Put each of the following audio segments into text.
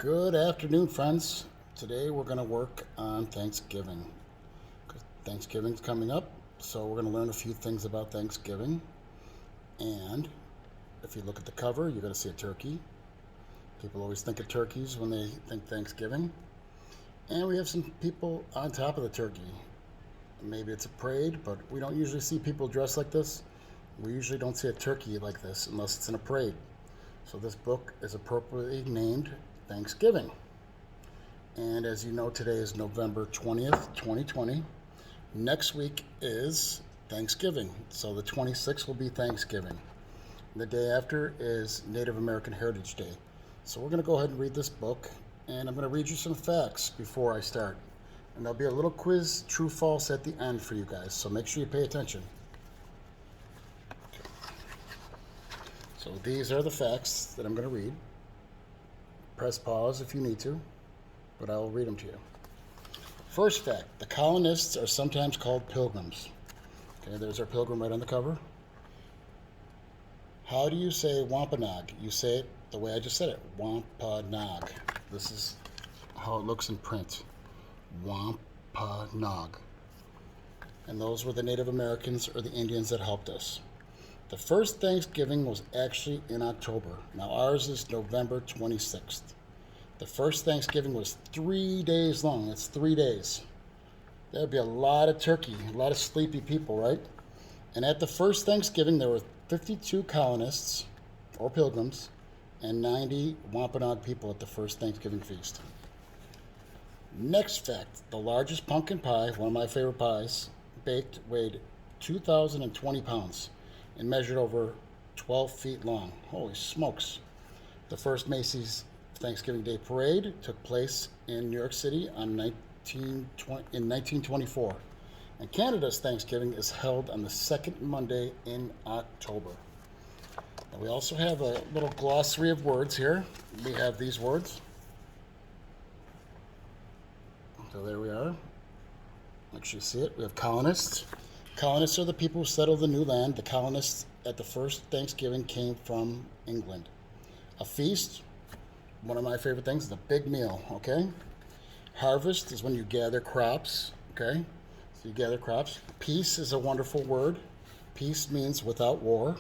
Good afternoon, friends. Today we're going to work on Thanksgiving. Thanksgiving's coming up, so we're going to learn a few things about Thanksgiving. And if you look at the cover, you're going to see a turkey. People always think of turkeys when they think Thanksgiving. And we have some people on top of the turkey. Maybe it's a parade, but we don't usually see people dressed like this. We usually don't see a turkey like this unless it's in a parade. So this book is appropriately named Thanksgiving. And as you know, today is November 20th, 2020. Next week is Thanksgiving. So the 26th will be Thanksgiving. The day after is Native American Heritage Day. So we're going to go ahead and read this book, and I'm going to read you some facts before I start. And there'll be a little quiz, true, false, at the end for you guys. So make sure you pay attention. So these are the facts that I'm going to read. Press pause if you need to, but I will read them to you. First fact, the colonists are sometimes called pilgrims. Okay, there's our pilgrim right on the cover. How do you say Wampanoag? You say it the way I just said it, Wampanoag. This is how it looks in print, Wampanoag. And those were the Native Americans or the Indians that helped us. The first Thanksgiving was actually in October. Now ours is November 26th. The first Thanksgiving was 3 days long. That's 3 days. There'd be a lot of turkey, a lot of sleepy people, right? And at the first Thanksgiving, there were 52 colonists or pilgrims and 90 Wampanoag people at the first Thanksgiving feast. Next fact, the largest pumpkin pie, one of my favorite pies, baked, weighed 2,020 pounds and measured over 12 feet long. Holy smokes. The first Macy's Thanksgiving Day Parade took place in New York City in 1924. And Canada's Thanksgiving is held on the second Monday in October. And we also have a little glossary of words here. We have these words. So there we are. Make sure you see it. We have colonists. Colonists are the people who settled the new land. The colonists at the first Thanksgiving came from England. A feast, one of my favorite things, is a big meal, okay? Harvest is when you gather crops, okay? So you gather crops. Peace is a wonderful word. Peace means without war.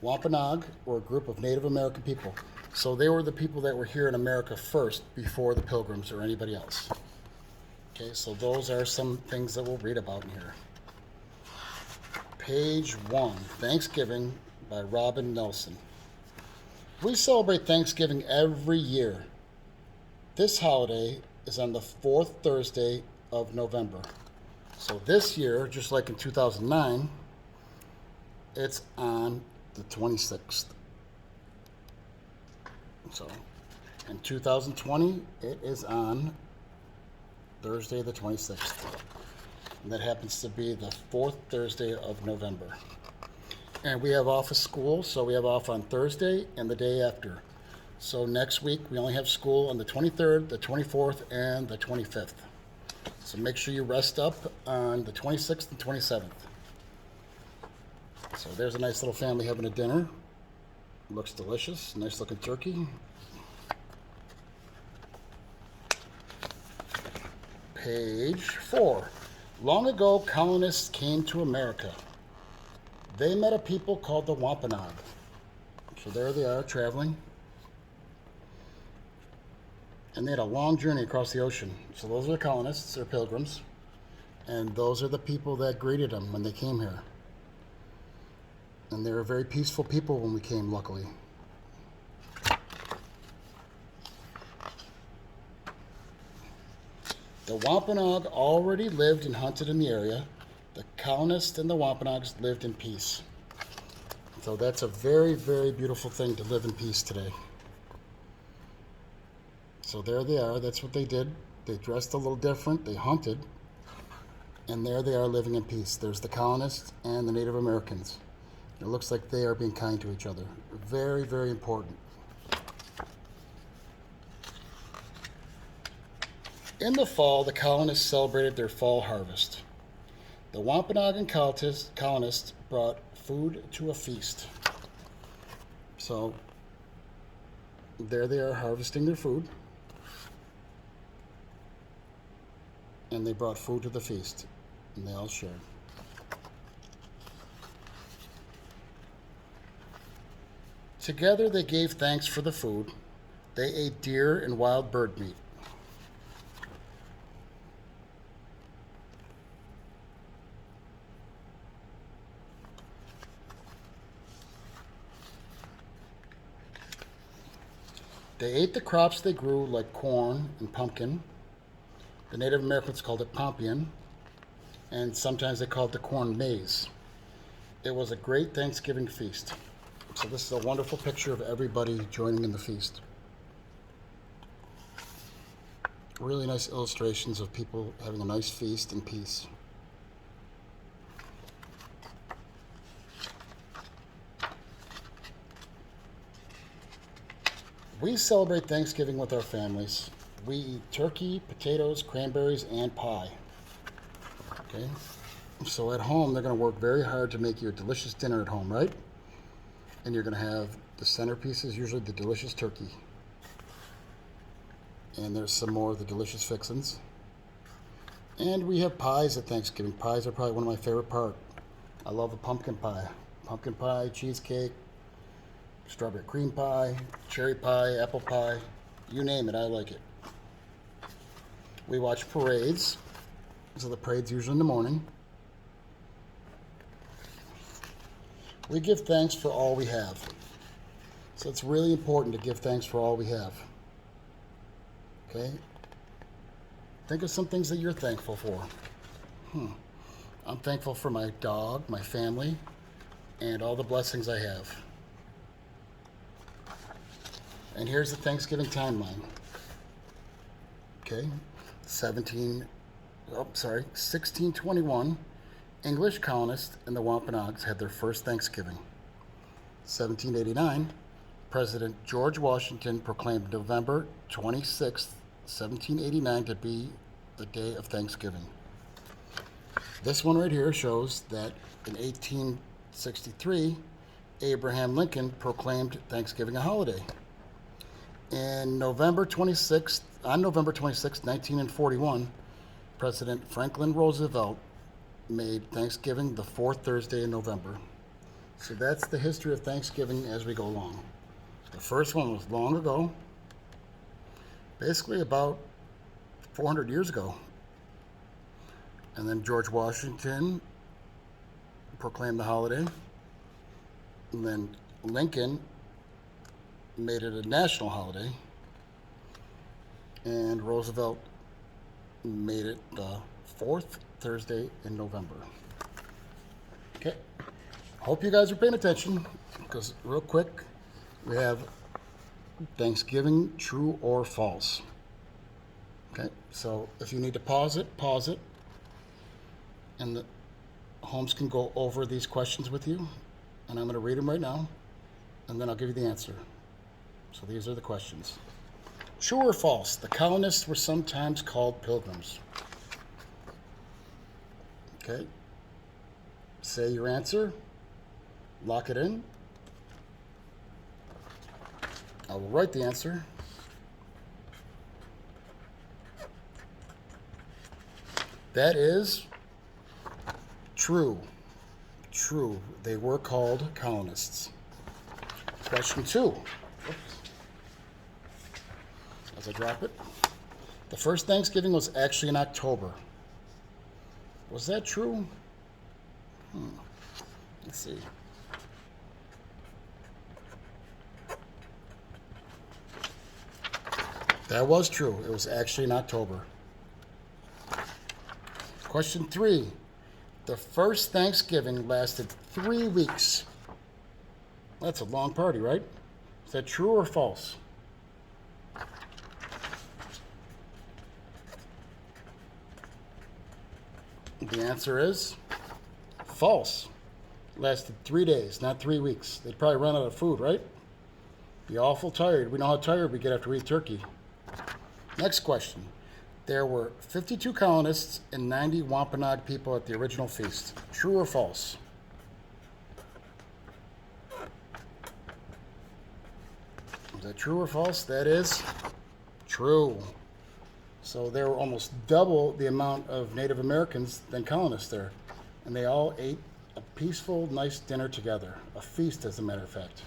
Wampanoag were a group of Native American people. So they were the people that were here in America first before the Pilgrims or anybody else. Okay, so those are some things that we'll read about in here. Page 1, Thanksgiving by Robin Nelson. We celebrate Thanksgiving every year. This holiday is on the fourth Thursday of November. So this year, just like in 2009, it's on the 26th. So in 2020, it is on Thursday the 26th. And that happens to be the fourth Thursday of November. And we have off of school, so we have off on Thursday and the day after. So next week, we only have school on the 23rd, the 24th, and the 25th. So make sure you rest up on the 26th and 27th. So there's a nice little family having a dinner. Looks delicious, nice looking turkey. Page 4. Long ago, colonists came to America. They met a people called the Wampanoag. So there they are, traveling. And they had a long journey across the ocean. So those are the colonists, or pilgrims. And those are the people that greeted them when they came here. And they were very peaceful people when we came, luckily. The Wampanoag already lived and hunted in the area. The colonists and the Wampanoags lived in peace. So that's a very, very beautiful thing to live in peace today. So there they are. That's what they did. They dressed a little different. They hunted. And there they are living in peace. There's the colonists and the Native Americans. It looks like they are being kind to each other. Very, very important. In the fall, the colonists celebrated their fall harvest. The Wampanoag and colonists brought food to a feast. So there they are harvesting their food. and they brought food to the feast, and they all shared. Together they gave thanks for the food. They ate deer and wild bird meat. They ate the crops they grew, like corn and pumpkin. The Native Americans called it pompion, and sometimes they called the corn maize. It was a great Thanksgiving feast. So this is a wonderful picture of everybody joining in the feast. Really nice illustrations of people having a nice feast in peace. We celebrate Thanksgiving with our families. We eat turkey, potatoes, cranberries, and pie. Okay? So at home, they're going to work very hard to make you a delicious dinner at home, right? And you're going to have the centerpiece is usually the delicious turkey. And there's some more of the delicious fixins. And we have pies at Thanksgiving. Pies are probably one of my favorite part. I love a pumpkin pie. Pumpkin pie, cheesecake, strawberry cream pie, cherry pie, apple pie, you name it, I like it. We watch parades. So the parade's usually in the morning. We give thanks for all we have. So it's really important to give thanks for all we have. Okay? Think of some things that you're thankful for. I'm thankful for my dog, my family, and all the blessings I have. And here's the Thanksgiving timeline. Okay? 1621, English colonists and the Wampanoags had their first Thanksgiving. 1789, President George Washington proclaimed November 26, 1789 to be the day of Thanksgiving. This one right here shows that in 1863, Abraham Lincoln proclaimed Thanksgiving a holiday. On November 26, 1941, President Franklin Roosevelt made Thanksgiving the fourth Thursday in November. So that's the history of Thanksgiving as we go along. The first one was long ago, basically about 400 years ago. And then George Washington proclaimed the holiday. And then Lincoln made it a national holiday. And Roosevelt made it the fourth Thursday in November. Okay. Hope you guys are paying attention, because real quick, we have Thanksgiving, true or false. Okay, so if you need to pause it, and the Holmes can go over these questions with you, and I'm going to read them right now, and then I'll give you the answer. So these are the questions. True or false? The colonists were sometimes called pilgrims. Okay. Say your answer. Lock it in. I will write the answer. That is true. True. They were called colonists. Question 2. As I drop it. The first Thanksgiving was actually in October. Was that true? Let's see. That was true. It was actually in October. Question 3. The first Thanksgiving lasted 3 weeks. That's a long party, right? Is that true or false? The answer is false. Lasted 3 days, not 3 weeks. They'd probably run out of food, right? Be awful tired. We know how tired we get after we eat turkey. Next question. There were 52 colonists and 90 Wampanoag people at the original feast. True or false? Is that true or false? That is true. So there were almost double the amount of Native Americans than colonists there. And they all ate a peaceful, nice dinner together. A feast, as a matter of fact.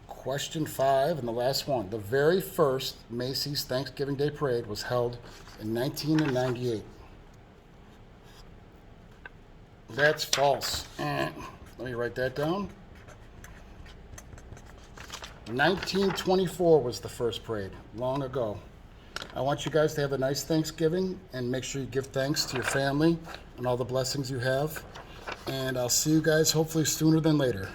Question 5, and the last one. The very first Macy's Thanksgiving Day Parade was held in 1998. That's false. Let me write that down. 1924 was the first parade, long ago. I want you guys to have a nice Thanksgiving, and make sure you give thanks to your family and all the blessings you have. And I'll see you guys hopefully sooner than later.